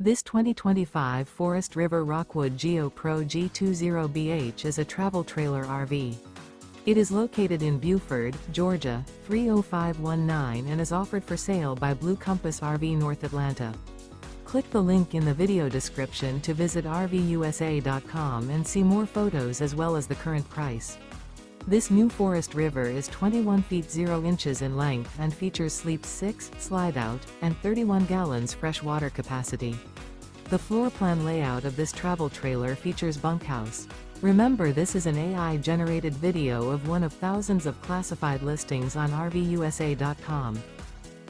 This 2025 Forest River Rockwood Geo Pro G20BH is a travel trailer RV. It is located in Buford, Georgia, 30519 and is offered for sale by Blue Compass RV North Atlanta. Click the link in the video description to visit RVUSA.com and see more photos as well as the current price. This new Forest River is 21 feet 0 inches in length and features sleep 6, slide-out, and 31 gallons fresh water capacity. The floor plan layout of this travel trailer features bunkhouse. Remember, this is an AI-generated video of one of thousands of classified listings on RVUSA.com.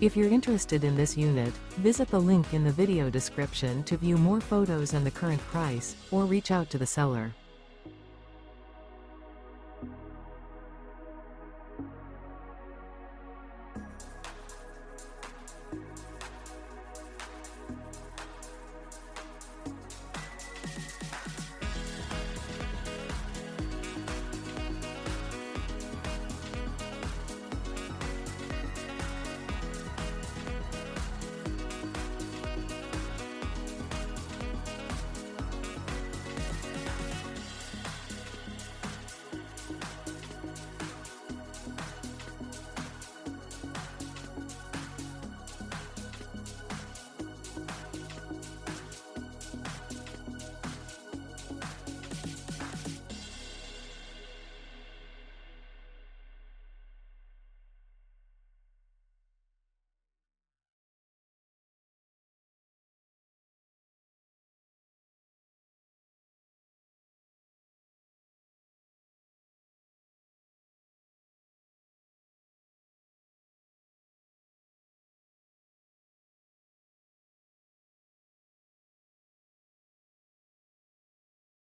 If you're interested in this unit, visit the link in the video description to view more photos and the current price, or reach out to the seller.